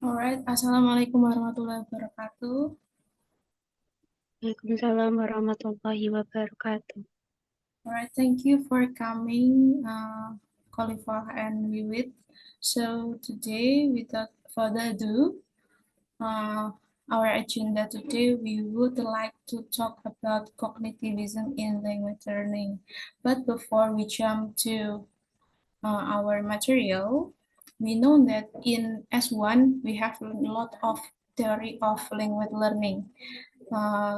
Alright, Assalamualaikum warahmatullahi wabarakatuh. Waalaikumsalam warahmatullahi wabarakatuh. Alright, thank you for coming, Khalifa and Wiwit. So today, without further ado, our agenda today, we would like to talk about cognitivism in language learning. But before we jump to our material, we know that in S1, we have a lot of theory of language learning.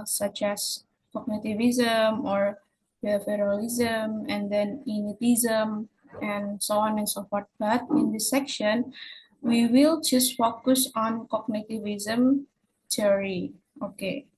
Such as cognitivism or behavioralism, and then elitism, and so on and so forth. But in this section, we will just focus on cognitivism theory. Okay.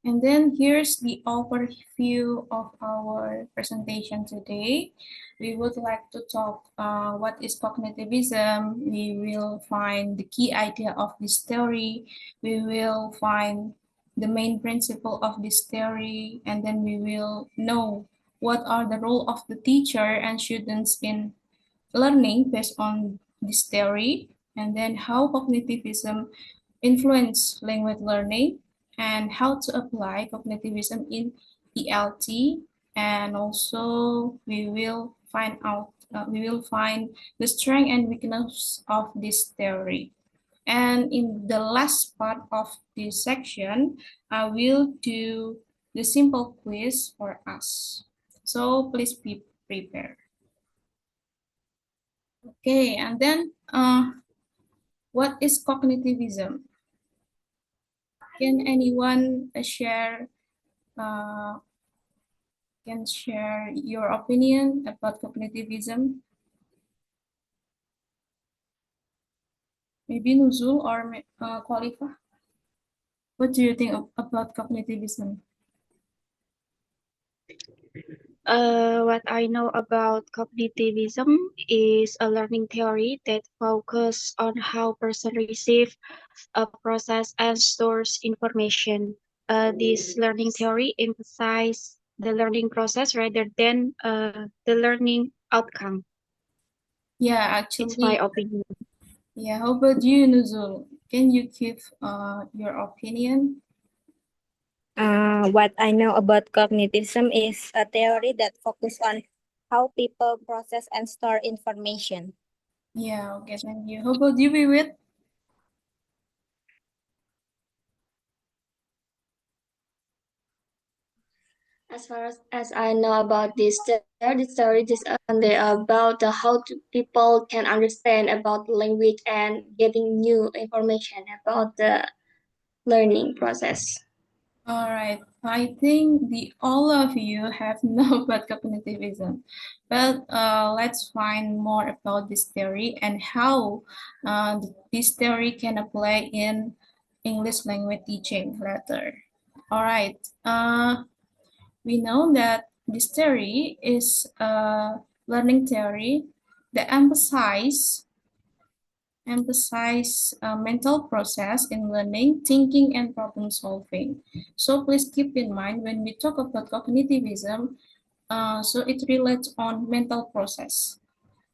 And then here's the overview of our presentation today. We would like to talk what is cognitivism. We will find the key idea of this theory. We will find the main principle of this theory, and then we will know what are the role of the teacher and students in learning based on this theory, and then how cognitivism influence language learning, and how to apply cognitivism in ELT, and also we will find the strength and weakness of this theory. And in the last part of this section, I will do the simple quiz for us. So please be prepared. Okay, and then what is cognitivism? Can anyone uh, share your opinion about cognitivism? Maybe Nuzul or Khalifa? What do you think about cognitivism? What I know about cognitivism is a learning theory that focuses on how person receive, process, and stores information. This learning theory emphasizes the learning process rather than the learning outcome. Yeah, It's my actually, opinion. yeah. How about you, Nuzul? Can you give your opinion? What I know about cognitivism is a theory that focuses on how people process and store information. Yeah, okay, thank you. How about you, Wiwit? As far as I know about this story is about how people can understand about language and getting new information about the learning process. All right, I think all of you have know about cognitivism, but let's find more about this theory and how this theory can apply in English language teaching later. All right, we know that this theory is a learning theory that emphasize mental process in learning, thinking, and problem solving. So please keep in mind when we talk about cognitivism, so it relates on mental process.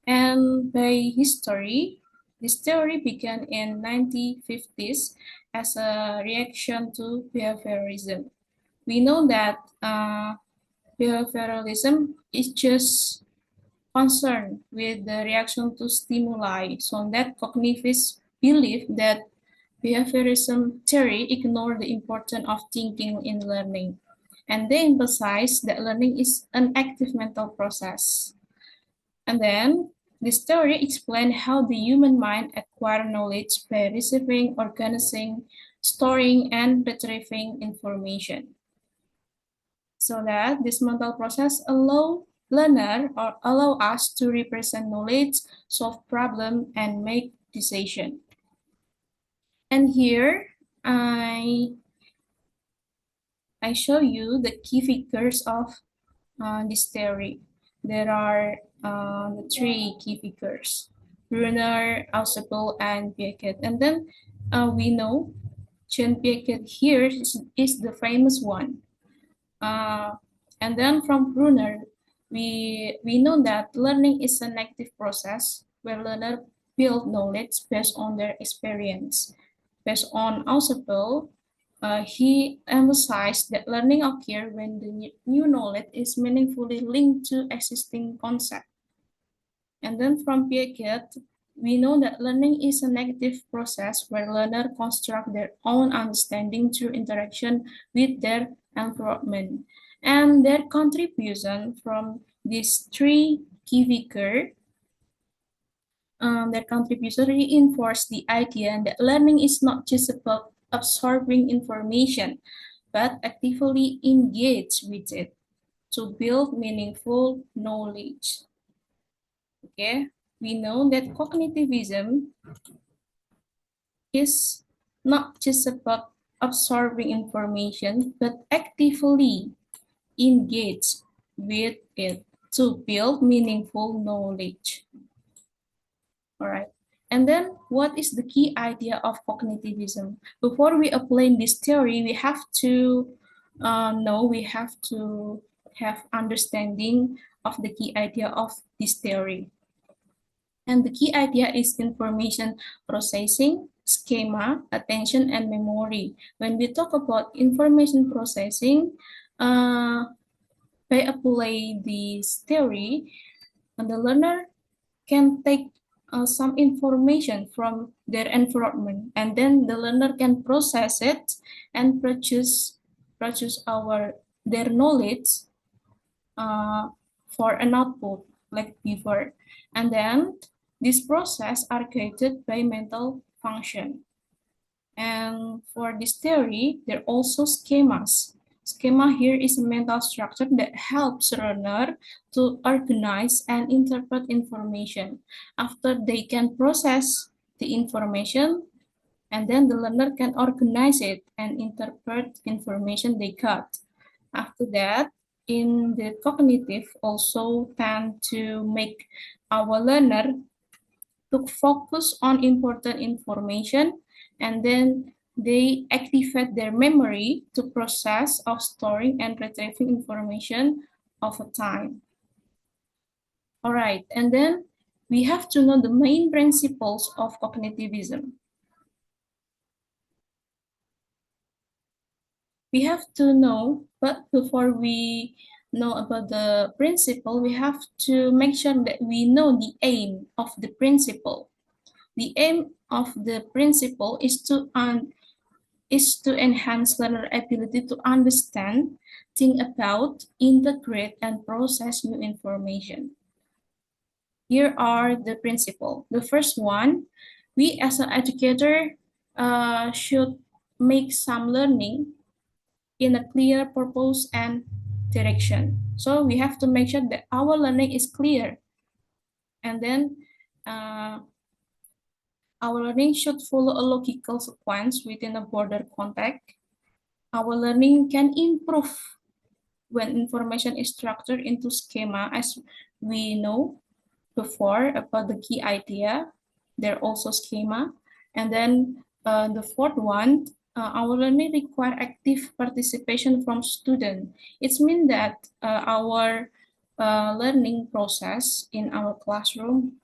And by history, this theory began in 1950s as a reaction to behaviorism. We know that behavioralism is just concerned with the reaction to stimuli, so that cognitivists believe that behaviorism theory ignores the importance of thinking in learning, and they emphasize that learning is an active mental process. And then this theory explains how the human mind acquires knowledge by receiving, organizing, storing, and retrieving information, so that this mental process allow us to represent knowledge, solve problem, and make decision. And here I show you the key figures of this theory. There are the three key figures: Brunner, Ausubel, and Piaget. And then we know Jean Piaget here is the famous one. Uh, And then from Brunner, we know that learning is an active process where learners build knowledge based on their experience. Based on Ausubel, he emphasized that learning occurs when the new knowledge is meaningfully linked to existing concepts. And then from Piaget, we know that learning is a negative process where learners construct their own understanding through interaction with their environment. And their contribution from these three key figures, their contribution reinforce the idea that learning is not just about absorbing information, but actively engage with it to build meaningful knowledge. Okay, we know that cognitivism is not just about absorbing information, but actively engage with it to build meaningful knowledge. All right. And then what is the key idea of cognitivism? Before we apply this theory, we have to have understanding of the key idea of this theory. And the key idea is information processing, schema, attention, and memory. When we talk about information processing, by applying this theory, the learner can take some information from their environment, and then the learner can process it and produce their knowledge for an output like before. And then this process are guided by mental function. And for this theory, there are also schemas. Schema here is a mental structure that helps learner to organize and interpret information. After they can process the information, and then the learner can organize it and interpret information they got. After that, in the cognitive also tend to make our learner to focus on important information, and then they activate their memory to process of storing and retrieving information over time. All right, and then we have to know the main principles of cognitivism. We have to know, but before we know about the principle, we have to make sure that we know the aim of the principle. The aim of the principle is to enhance learner ability to understand, think about, integrate, and process new information. Here are the principles. The first one, we as an educator should make some learning in a clear purpose and direction. So we have to make sure that our learning is clear. And then our learning should follow a logical sequence within a broader context. Our learning can improve when information is structured into schema, as we know before about the key idea. There are also schema. And then the fourth one, our learning require active participation from students. It means that our learning process in our classroom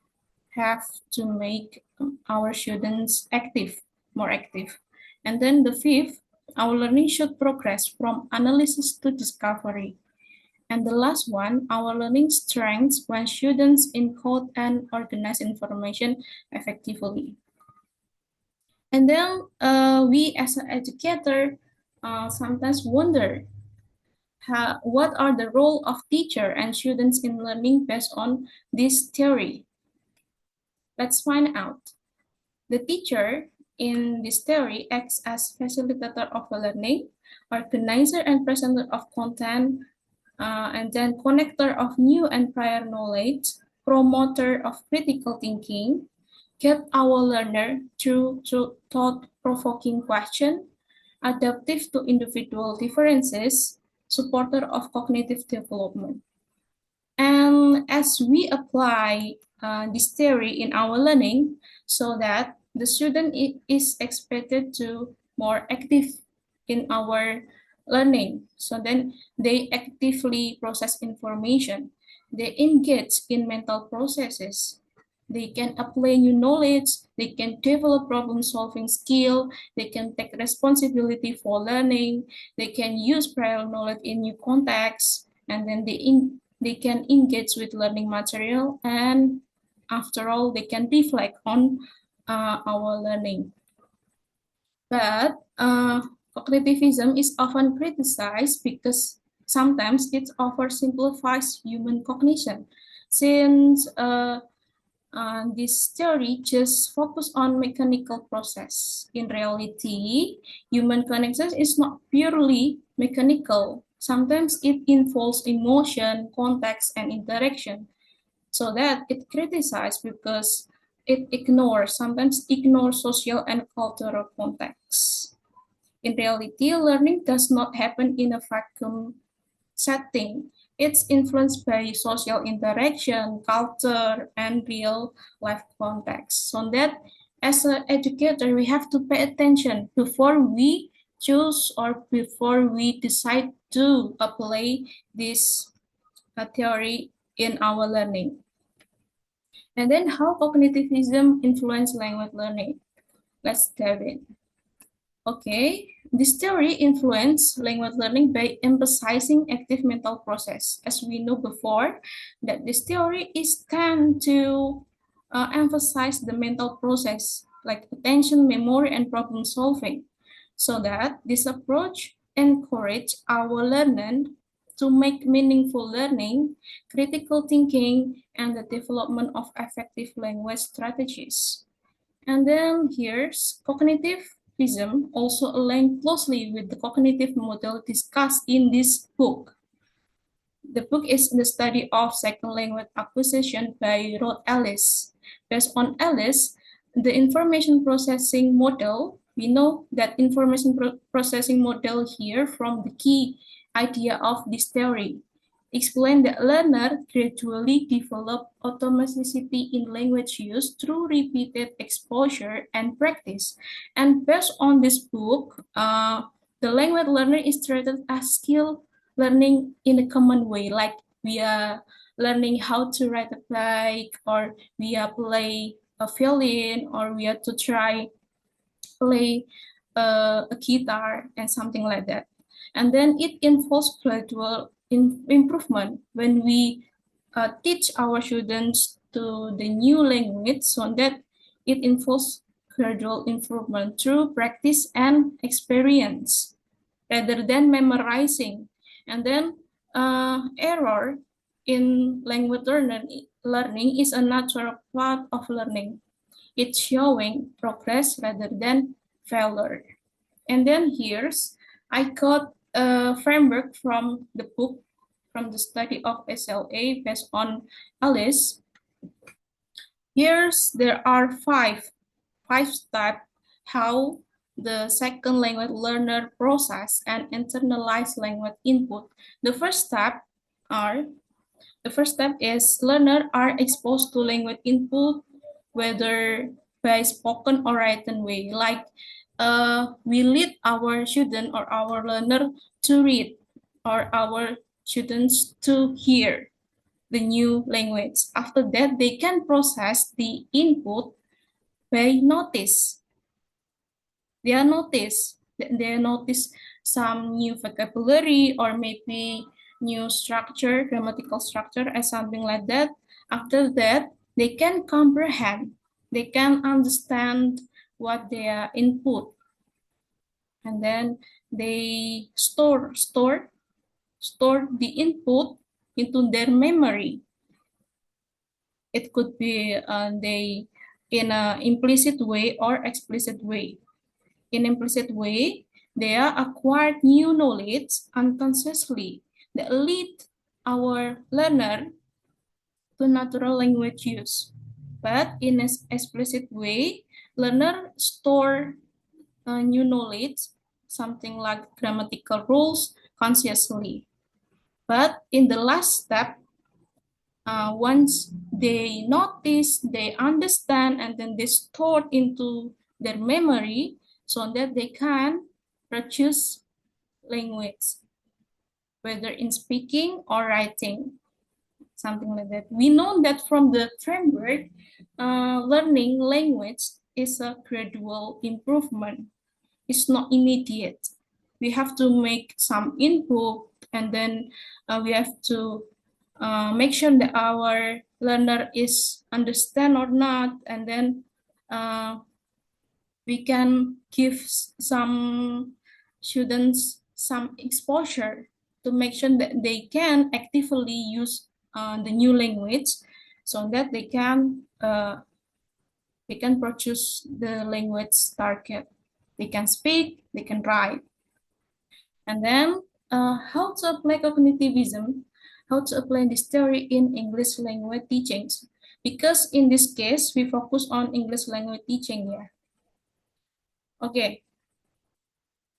have to make our students active, more active. And then the fifth, our learning should progress from analysis to discovery. And the last one, our learning strengths when students encode and organize information effectively. And then we as an educator sometimes wonder what are the role of teacher and students in learning based on this theory. Let's find out. The teacher in this theory acts as facilitator of learning, organizer and presenter of content, and then connector of new and prior knowledge, promoter of critical thinking, get our learner through thought-provoking question, adaptive to individual differences, supporter of cognitive development. And as we apply this theory in our learning, so that the student is expected to more active in our learning. So then they actively process information. They engage in mental processes. They can apply new knowledge. They can develop problem-solving skill. They can take responsibility for learning. They can use prior knowledge in new contexts, and then they can engage with learning material. And after all, they can reflect on our learning. But cognitivism is often criticized because sometimes it oversimplifies human cognition, since this theory just focus on mechanical process. In reality, human cognition is not purely mechanical. Sometimes it involves emotion, context, and interaction. So that it criticized because it sometimes ignores social and cultural context. In reality, learning does not happen in a vacuum setting. It's influenced by social interaction, culture, and real life context. So that as an educator, we have to pay attention before we choose or before we decide to apply this theory in our learning. And then how cognitivism influence language learning? Let's dive in. Okay, this theory influenced language learning by emphasizing active mental process. As we know before, that this theory is tend to emphasize the mental process like attention, memory, and problem solving. So that this approach encourage our learner to make meaningful learning, critical thinking, and the development of effective language strategies. And then here's cognitivism also aligned closely with the cognitive model discussed in this book. The book is the study of second language acquisition by Rod Ellis. Based on Ellis, the information processing model, we know that information processing model here from the key idea of this theory. Explain that learner gradually develop automaticity in language use through repeated exposure and practice. And based on this book, the language learner is treated as skill learning in a common way, like we are learning how to ride a bike, or we are play a violin, or we are to try play a guitar and something like that. And then it involves gradual improvement when we teach our students to the new language, so that it involves gradual improvement through practice and experience rather than memorizing. And then error in language learning is a natural part of learning. It's showing progress rather than failure. And then here's, I got a framework from the book, from the study of SLA based on Alice. Here's, there are five steps how the second language learner process and internalize language input. The first step is learner are exposed to language input, whether by spoken or written way. Like we lead our student or our learner to read, or our students to hear the new language. After that, they can process the input by notice. They notice some new vocabulary, or maybe new structure, grammatical structure, or something like that. After that, they can comprehend, they can understand what they are input, and then they store the input into their memory. It could be they in an implicit way or explicit way. In implicit way, they are acquired new knowledge unconsciously that lead our learner to natural language use. But in an explicit way, learner store new knowledge, something like grammatical rules, consciously. But in the last step, once they notice, they understand, and then they store into their memory, so that they can produce language, whether in speaking or writing, something like that. We know that from the framework, learning language is a gradual improvement. It's not immediate. We have to make some input, and then we have to make sure that our learner is understand or not, and then we can give some students some exposure to make sure that they can actively use the new language, so that they can produce the language target. They can speak, they can write. And then how to apply cognitivism, how to apply this theory in English language teachings. Because in this case, we focus on English language teaching here. Okay.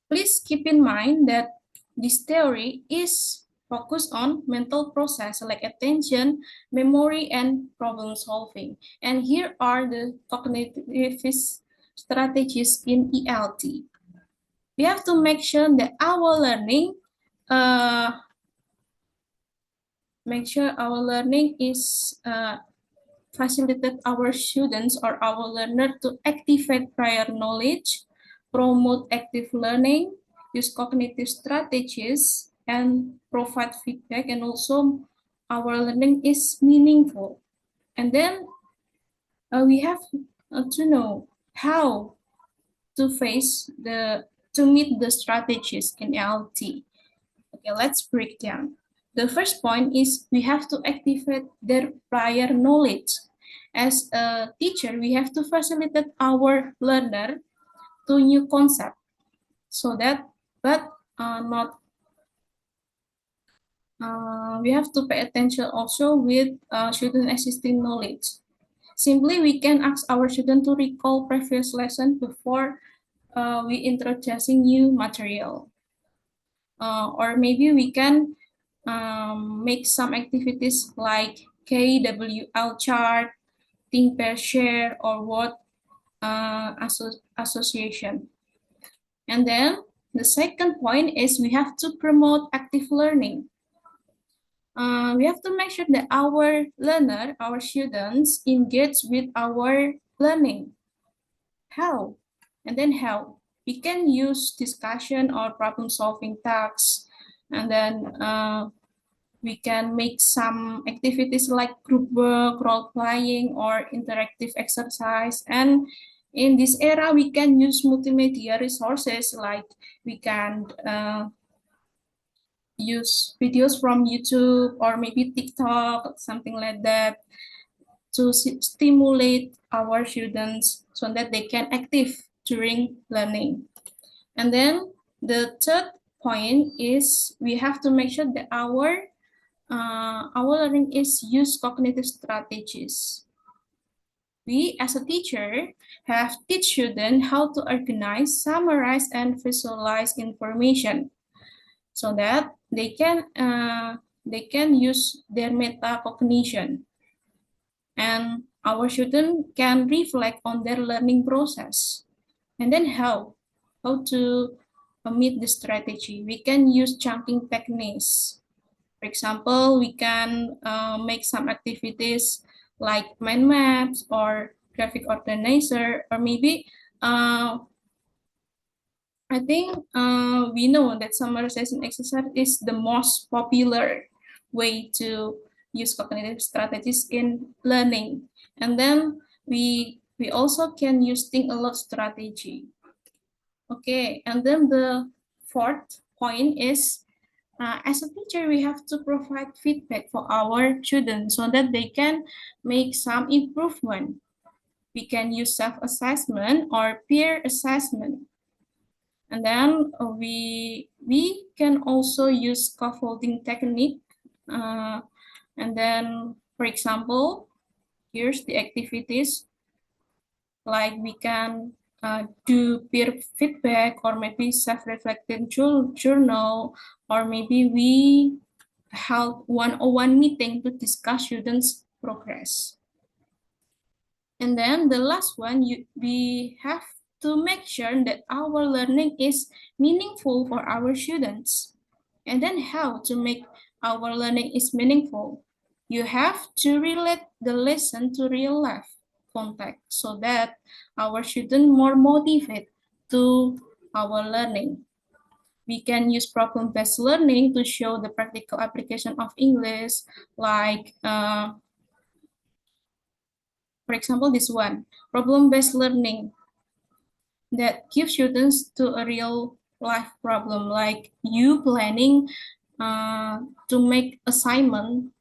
Please keep in mind that this theory is focused on mental process like attention, memory, and problem solving. And here are the cognitivist strategies in ELT. We have to make sure that our learning is facilitate our students or our learner to activate prior knowledge, promote active learning, use cognitive strategies, and provide feedback, and also our learning is meaningful. And then we have to know how to meet the strategies in ELT. Okay, let's break down. The first point is we have to activate their prior knowledge. As a teacher, we have to facilitate our learner to new concept, so that, we have to pay attention also with student existing knowledge. Simply, we can ask our student to recall previous lesson before we introducing new material. Or maybe we can make some activities like KWL chart, think, pair, share, or word association. And then the second point is we have to promote active learning. We have to make sure that our learner, our students, engage with our learning. How? And then how? We can use discussion or problem-solving tasks, and then we can make some activities like group work, role-playing, or interactive exercise. And in this era, we can use multimedia resources, like we can use videos from YouTube or maybe TikTok, something like that, to stimulate our students so that they can active during learning. And then the third point is we have to make sure that our learning is use cognitive strategies. We, as a teacher, have teach students how to organize, summarize, and visualize information, so that they can use their metacognition. And our students can reflect on their learning process. And then how to meet the strategy. We can use chunking techniques. For example, we can make some activities like mind maps or graphic organizer, or maybe I think we know that summarization exercise is the most popular way to use cognitive strategies in learning. And then we also can use think aloud strategy. Okay, and then the fourth point is, as a teacher, we have to provide feedback for our students so that they can make some improvement. We can use self-assessment or peer assessment. And then we can also use scaffolding technique. And then, for example, here's the activities, like we can do peer feedback, or maybe self-reflective journal, or maybe we held one-on-one meeting to discuss students' progress. And then the last one, we have to make sure that our learning is meaningful for our students. And then how to make our learning is meaningful? You have to relate the lesson to real life context so that our students more motivated to our learning. We can use problem-based learning to show the practical application of English, like, for example, this one, problem-based learning that gives students to a real life problem, like you planning to make assignment,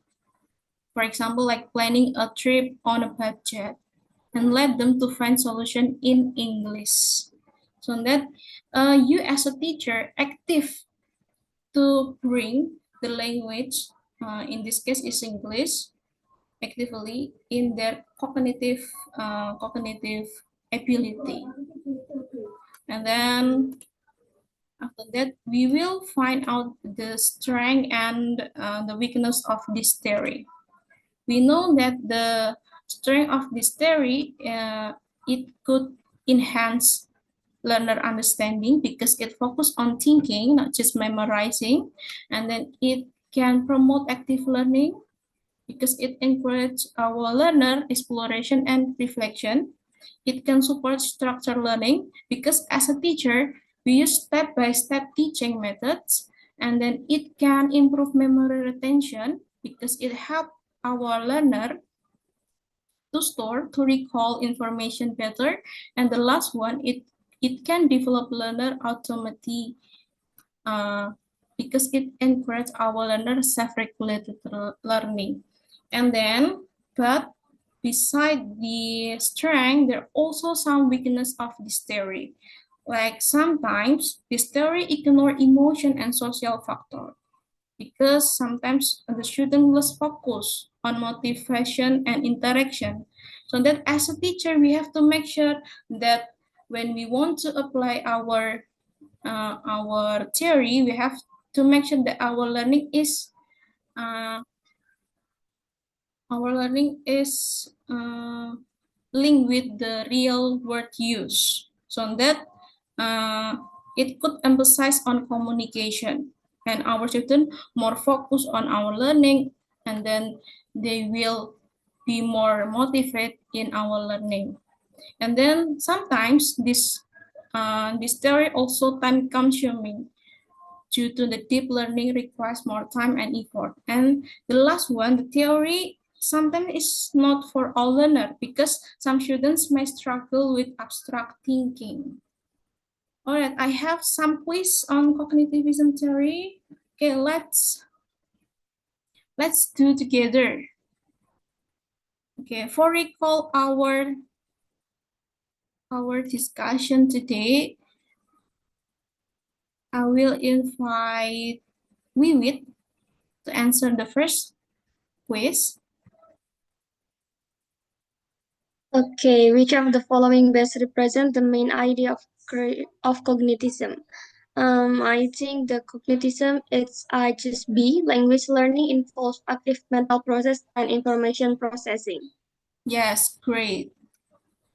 for example, like planning a trip on a budget, and let them to find solution in English. So that you as a teacher active to bring the language, in this case is English, actively in their cognitive ability. And then after that, we will find out the strength and the weakness of this theory. We know that the strength of this theory, it could enhance learner understanding because it focuses on thinking, not just memorizing. And then it can promote active learning because it encourages our learner exploration and reflection. It can support structured learning because as a teacher, we use step-by-step teaching methods, and then it can improve memory retention because it helps our learner to store, to recall information better. And the last one, it can develop learner automatically because it encourages our learner self-regulated learning. And then, but beside the strength, there are also some weakness of this theory. Like sometimes this theory ignore emotion and social factor because sometimes the student lose focus on motivation and interaction. So that as a teacher, we have to make sure that when we want to apply our theory, we have to make sure that uh, our learning is linked with the real word use, so that it could emphasize on communication and our students more focused on our learning, and then they will be more motivated in our learning. And then sometimes this theory also time consuming due to the deep learning requires more time and effort. And the last one, the theory sometimes is not for all learners because some students may struggle with abstract thinking. All right, I have some quiz on cognitivism theory. Okay, let's do together. Okay, for recall our discussion today, I will invite Wiwit to answer the first quiz. Okay, which of the following best represent the main idea of cognitism? I think the cognitism is I just B. Language learning involves active mental process and information processing. Yes, great.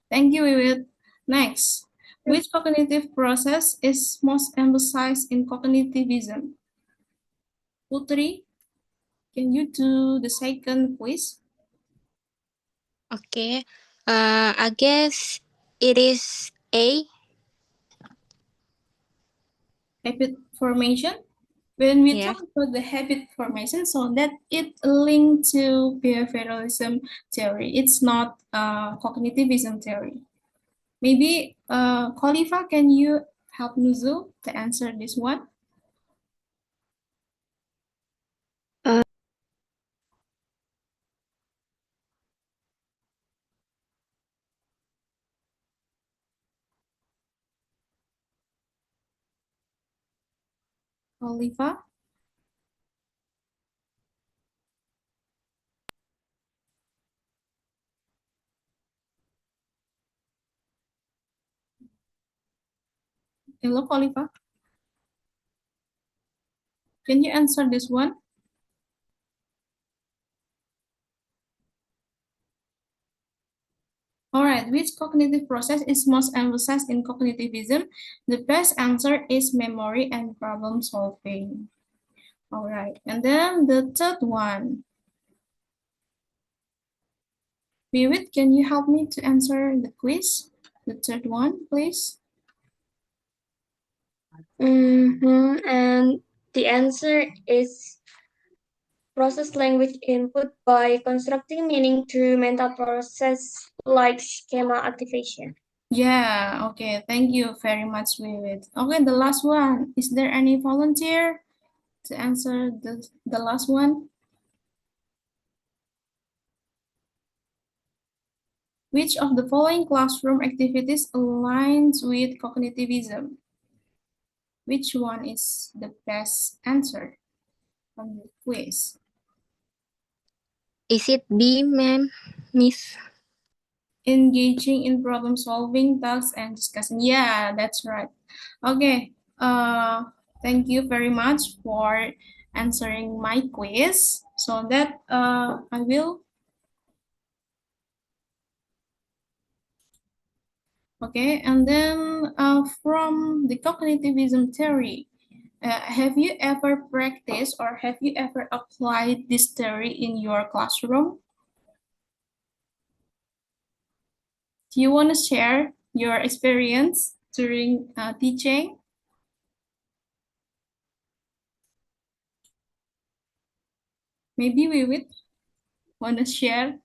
Thank you, Wiwit. Next, which cognitive process is most emphasized in cognitivism? Putri, can you do the second quiz? Okay. I guess it is A. Habit formation. When we Yeah. talk about the habit formation, so that it linked to behavioralism theory. It's not cognitivism theory. Maybe, Khalifa, can you help Nuzul to answer this one? Uh, Khalifa? Hello, Khalifa. Can you answer this one? All right, which cognitive process is most emphasized in cognitivism? The best answer is memory and problem solving. All right, and then the third one. Vivid, can you help me to answer the quiz? The third one, please. And the answer is process language input by constructing meaning through mental process like schema activation. Yeah, okay, thank you very much, Vivid. Okay, the last one. Is there any volunteer to answer the last one? Which of the following classroom activities aligns with cognitivism? Which one is the best answer from the quiz? Is it B, ma'am, Miss? Engaging in problem solving, tasks, and discussion. Yeah, that's right. Okay. Thank you very much for answering my quiz. So that I will. Okay, and then from the cognitivism theory, have you ever practiced or have you ever applied this theory in your classroom? Do you want to share your experience during teaching? Maybe we would want to share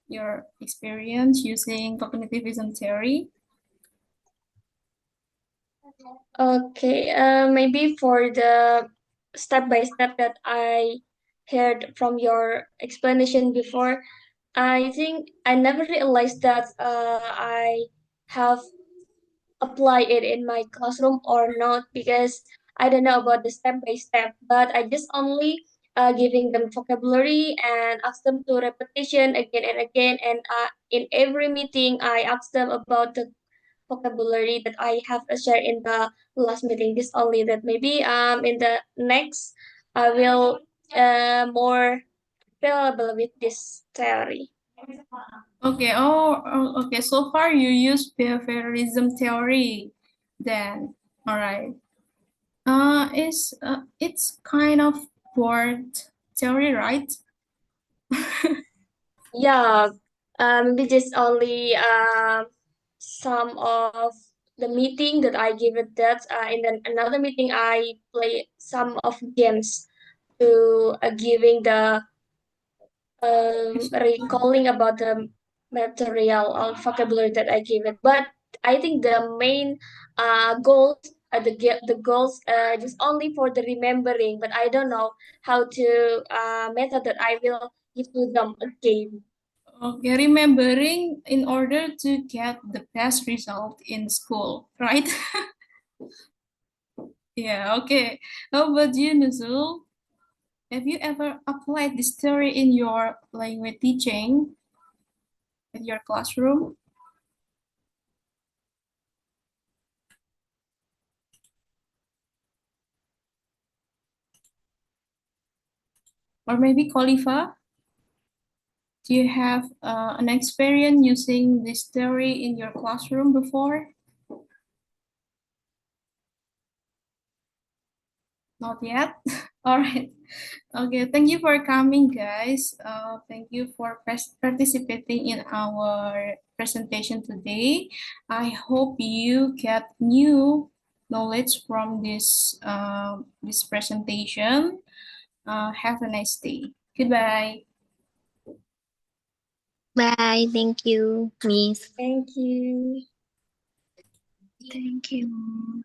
your experience using cognitivism theory. Okay, maybe for the step by step that I heard from your explanation before, I think I never realized that I have applied it in my classroom or not because I don't know about the step by step, but I just only giving them vocabulary and ask them to repetition again and again. And in every meeting, I ask them about the vocabulary that I have shared in the last meeting. This only that maybe in the next I will more available with this theory. Okay, okay. So far you use behaviorism theory then. All right. It's kind of board theory, right? Yeah, maybe just only some of the meeting that I give it that in then another meeting I play some of games to giving the recalling about the material or vocabulary that I give it. But I think the main goals the goals just only for the remembering. But I don't know how to method that I will give to them again. Okay, remembering in order to get the best result in school, right? Yeah, okay. How about you, Nuzul? Have you ever applied this theory in your language teaching in your classroom? Or maybe Khalifa? Do you have an experience using this theory in your classroom before? Not yet? All right. Okay, thank you for coming, guys. Thank you for participating in our presentation today. I hope you get new knowledge from this presentation. Have a nice day. Goodbye. Bye. Thank you, Miss. Thank you. Thank you.